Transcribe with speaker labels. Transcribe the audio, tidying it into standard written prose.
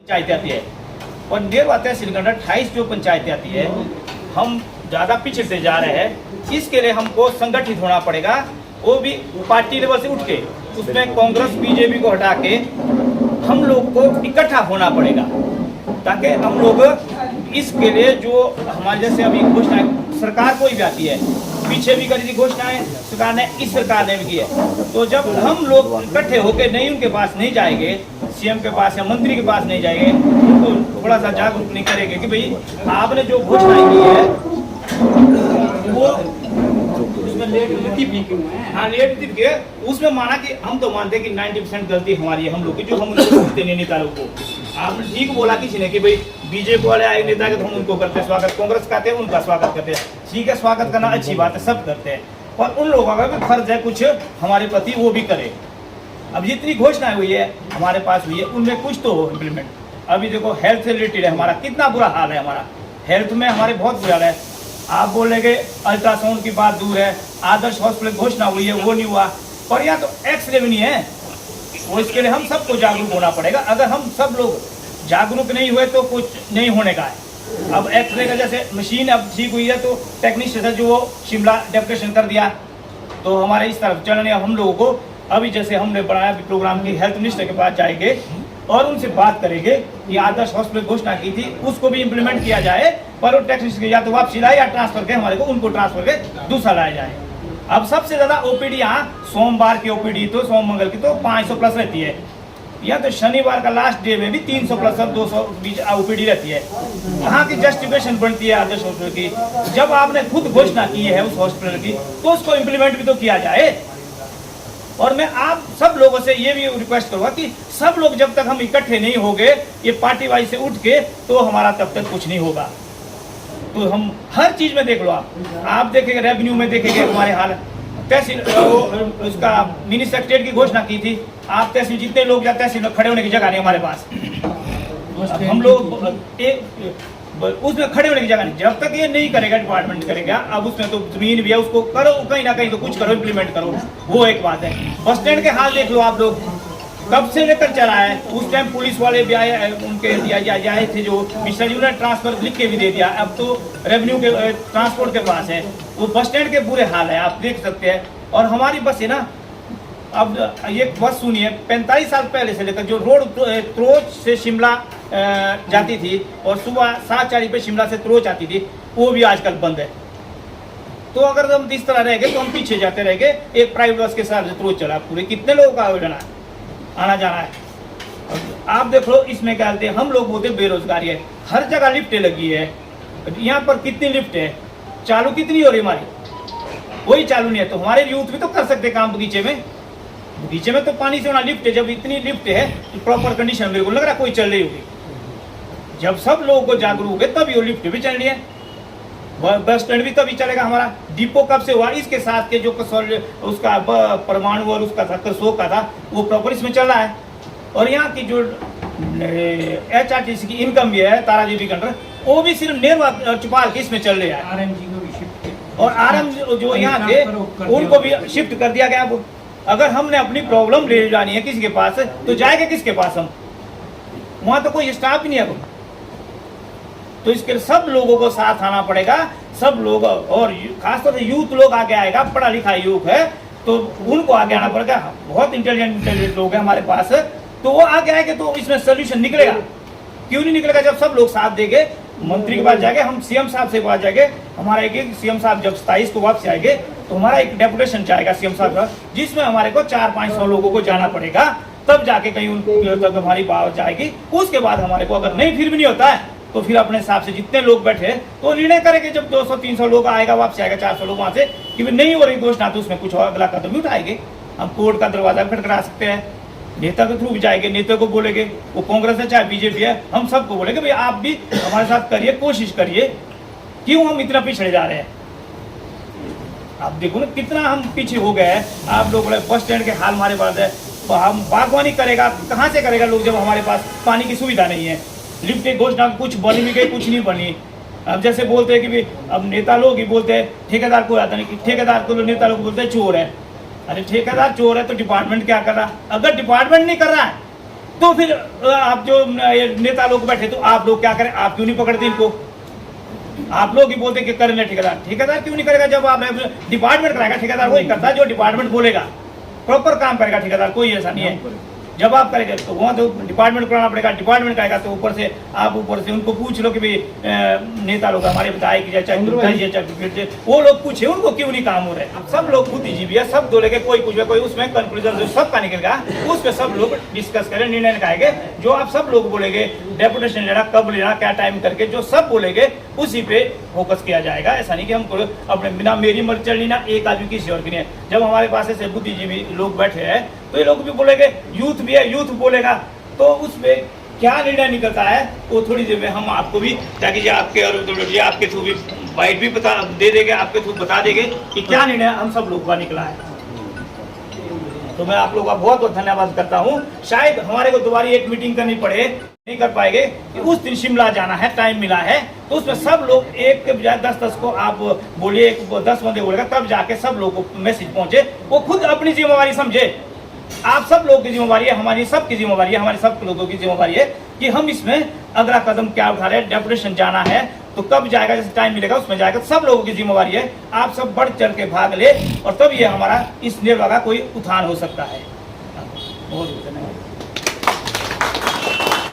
Speaker 1: पंचायतें आती है और नेरवा तहसील के अंदर 28 जो पंचायतें आती है, हम ज़्यादा पिछड़ते जा रहे हैं। इसके लिए हमको संगठित होना पड़ेगा, वो भी पार्टी लेवल से उठ के, उसमें कांग्रेस बीजेपी को हटा के हम लोग को इकट्ठा होना पड़ेगा, ताकि हम लोग इसके लिए जो हमारे जैसे अभी घोषणाएं सरकार कोई भी आती है, पीछे भी करी थी घोषणाएं सरकार ने, इस सरकार ने भी की है, तो जब हम लोग इकट्ठे होकर नहीं उनके पास नहीं जाएंगे, सीएम के पास या मंत्री के पास नहीं जाएंगे, उनको थोड़ा सा जागरूक नहीं करेंगे कि भाई आपने जो घोषणाएं की है वो उसमें लेट के उसमें माना कि हम तो मानते हैं कि 90% गलती हमारी है, हम लोग की, जो हम उनको सुनते नहीं नेता लोग को। आपने ठीक बोला किसी ने कि भाई बीजेपी वाले आए नेता के तो हम उनको करते स्वागत, कांग्रेस का आते हैं उनका स्वागत करते हैं, ठीक है स्वागत करना अच्छी बात है, सब करते हैं, और उन लोगों का भी फर्ज है कुछ हमारे प्रति वो भी करे। अब जितनी घोषणाएं हुई है हमारे पास हुई है, उनमें कुछ तो हो इम्प्लीमेंट। अभी देखो हेल्थ से रिलेटेड है, हमारा कितना बुरा हाल है, हमारा हेल्थ में हमारे बहुत बुरा हाल है। आप बोलेंगे अल्ट्रासाउंड की बात दूर है, आदर्श हॉस्पिटल घोषणा हुई है वो नहीं हुआ, और यहाँ तो एक्सरे भी नहीं है, वो इसके लिए हम सबको जागरूक होना पड़ेगा। अगर हम सब लोग जागरूक नहीं हुए तो कुछ नहीं होने का है। अब एक्सरे का जैसे मशीन अब ठीक हुई है तो टेक्नीशियन जो वो शिमला डेपुटेशन कर दिया, तो हमारे इस तरफ चलने हम लोगों को अभी जैसे हमने बनाया प्रोग्राम की हेल्थ मिनिस्टर के पास जाएंगे और उनसे बात करेंगे कि आदर्श हॉस्पिटल घोषणा की थी उसको भी इम्प्लीमेंट किया जाए, पर वो टेक्नीशियन या तो वापसी लाए या ट्रांसफर के हमारे को उनको ट्रांसफर के दूसरा लाया जाए। अब सबसे ज्यादा ओपीडी यहाँ सोमवार की ओपीडी तो सोम मंगल की तो 500 प्लस रहती है, या तो शनिवार का लास्ट डे में भी 300 प्लस और 200 बीच ओपीडी रहती है। कहाँ की जस्टिफिकेशन बनती है आदर्श हॉस्पिटल की? जब आपने खुद घोषणा की है उस हॉस्पिटल की तो उसको इम्प्लीमेंट भी तो किया जाए। और मैं आप सब लोगों से ये भी रिक्वेस्ट करूंगा कि सब लोग जब तक हम इकट्ठे नहीं होंगे ये पार्टी वाइज से उठ के, तो हमारा तब तक कुछ नहीं होगा। तो हम हर चीज में देख लो, आप देखेंगे रेवेन्यू में देखेंगे हमारे हाल, तहसील उसका मिनी सेक्रेटरी की घोषणा की थी, आप तहसील जितने लोग जाते तहसील में खड़े होने की जगह नहीं हमारे पास, हम लोग उसमें खड़े होने की जगह नहीं। जब तक ये नहीं करेगा डिपार्टमेंट करेगा, अब उसमें तो जमीन भी है, उसको करो कहीं ना कहीं तो कुछ करो, इम्प्लीमेंट करो, वो एक बात है। बस स्टैंड के हाल देख लो आप लोग, कब से लेकर चला है, उस टाइम पुलिस वाले भी आए, उनके आए थे जो मिश्रा जी, उन्होंने ट्रांसफर लिख के भी दे दिया, अब तो रेवेन्यू के ट्रांसपोर्ट के पास है, वो बस स्टैंड के बुरे हाल है, आप देख सकते हैं। और हमारी बस है ना, अब ये बस सुनिए, 45 साल पहले से लेकर जो रोड त्रोच से शिमला जाती थी और सुबह 7:40 पे शिमला से त्रोच आती थी, वो भी आजकल बंद है। तो अगर हम इस तरह रह गए तो हम पीछे जाते रह गए। एक प्राइवेट बस के साथ त्रोच चला, पूरे कितने लोगों का आना जाना है। आप देख लो इसमें क्या बोलते हैं, हम लोग बोलते बेरोजगारी है, हर जगह लिफ्टें लगी है, यहाँ पर कितनी लिफ्ट है, चालू कितनी हो रही हमारी, कोई चालू नहीं है। तो हमारे यूथ भी तो कर सकते काम बगीचे में तो पानी से होना लिफ्ट है, जब इतनी लिफ्ट है तो प्रॉपर कंडीशन मेरे को लग रहा कोई चल रही होगी। जब सब लोगों को जागरूक है तभी वो लिफ्ट भी चल रही है, बस स्टैंड भी तभी चलेगा हमारा। डिपो कब से हुआ, इसके साथ के जो उसका परमाणु और उसका था करसोग का था वो प्रॉपर इसमें चल रहा है। और यहाँ की जो HRTC की इनकम भी है तारादेवी के अंडर, वो भी सिर्फ नेरवा चौपाल की इसमें चल रहा है। और RM जो यहाँ थे उनको भी शिफ्ट कर दिया गया। अगर हमने अपनी प्रॉब्लम ले जानी है किसी के पास तो जाएगा किसके पास, हम वहाँ तो कोई स्टाफ ही नहीं है। तो इसके लिए सब लोगों को साथ आना पड़ेगा, सब लोग, और खासतौर से यूथ लोग आगे आएगा, पढ़ा लिखा यूथ है तो उनको आगे आना पड़ेगा। बहुत इंटेलिजेंट लोग हैं हमारे पास, तो वो आगे आएंगे तो इसमें सोल्यूशन निकलेगा। क्यों नहीं निकलेगा? जब सब लोग साथ देंगे, मंत्री के पास जाएंगे, हम सीएम साहब से पास जाएंगे, हमारा एक सीएम साहब जब 27 को वापस आएंगे तो हमारा एक डेपुटेशन जाएगा सीएम साहब का, जिसमें हमारे को 400-500 लोगों को जाना पड़ेगा, तब जाके कहीं उनको तक हमारी बात जाएगी। उसके बाद हमारे को अगर नहीं फिर भी नहीं होता है तो फिर अपने हिसाब से जितने लोग बैठे तो निर्णय करेंगे। जब 200-300 लोग आएगा, वापस आएगा 400 लोग वहां से कि नहीं हो रही घोषणा, तो उसमें कुछ और अगला कदम भी उठाएंगे। हम कोर्ट का दरवाजा खटखटा सकते हैं, नेता के थ्रू भी जाएंगे, नेता को बोलेंगे, वो कांग्रेस है चाहे बीजेपी है, हम सबको बोलेंगे भाई आप भी हमारे साथ करिए, कोशिश करिए। क्यों हम इतना पिछड़े जा रहे हैं? आप देखो ना कितना हम पीछे हो गए हैं। आप लोग बस स्टैंड के हाल हमारे पास है, तो हम बागवानी करेगा कहाँ से करेगा लोग जब हमारे पास पानी की सुविधा नहीं है। लिफ्ट की घोषणा कुछ बनी भी गई, कुछ नहीं बनी। अब जैसे बोलते हैं कि भाई अब नेता लोग ही बोलते हैं ठेकेदार को आता नहीं, कि ठेकेदार को नेता लोग बोलते हैं चोर है। अरे ठेकेदार चोर है तो डिपार्टमेंट क्या कर रहा? अगर डिपार्टमेंट नहीं कर रहा है तो फिर आप जो नेता लोग बैठे तो आप लोग क्या करें, आप क्यों नहीं पकड़ते इनको? आप लोग ही बोलते कि करने ठेकेदार, ठेकेदार क्यों नहीं करेगा? जब आप डिपार्टमेंट कराएगा, ठेकेदार वही करता है जो डिपार्टमेंट बोलेगा, प्रॉपर काम करेगा ठेकेदार, कोई ऐसा नहीं है। जब आप करेंगे तो वहाँ तो डिपार्टमेंट कराना पड़ेगा, डिपार्टमेंट करेगा तो ऊपर से आप ऊपर से उनको पूछ लो कि भाई नेता लोग हमारे बताए कि चाहे वो लोग पूछे उनको क्यों नहीं काम हो रहे। अब सब लोग बुद्धिजीवी है, सब बोलेंगे, कोई पूछे कोई, उसमें कंक्लूजन जो सबका निकलेगा उस पर सब लोग डिस्कस करें, निर्णय निकालेंगे। जो आप सब लोग बोलेंगे डेपुटेशन लेना, कब लेना, क्या टाइम करके, जो सब बोलेंगे उसी पे फोकस किया जाएगा। ऐसा नहीं कि हम अपने बिना मेरी मर्जी चलनी ना एक आदमी किसी और की नहीं है। जब हमारे पास ऐसे बुद्धिजीवी लोग बैठे हैं तो ये लोग भी बोलेंगे, यूथ भी है, यूथ बोलेगा तो उसमें क्या निर्णय निकलता है वो थोड़ी देर में हम आपको भी, ताकि आपके और आपके थ्रू भी बाइट भी बता दे देंगे, आपके थ्रू बता देंगे कि क्या निर्णय हम सब लोगों का निकला है। तो मैं आप लोगों का बहुत बहुत धन्यवाद करता हूँ। शायद हमारे को दोबारा एक मीटिंग करनी पड़े, नहीं कर पाएंगे कि उस दिन शिमला जाना है, टाइम मिला है तो उसमें सब लोग एक के बजाय 10-10 को आप बोलिए, 10 बंदे बोलेगा तब जाके सब लोगों को मैसेज पहुंचे, वो खुद अपनी जिम्मेवारी समझे। आप सब लोगों की जिम्मेवारी है, हमारी सबकी जिम्मेवारी है, हमारे सब लोगों की जिम्मेवारी है कि हम इसमें अगला कदम क्या उठा रहे हैं। डेपुटेशन जाना है तो कब जाएगा, जैसे टाइम मिलेगा उसमें जाएगा, सब लोगों की जिम्मेवारी है। आप सब बढ़ चढ़ के भाग ले और तब ये हमारा इस निर्वाह का कोई उत्थान हो सकता है। बहुत धन्यवाद।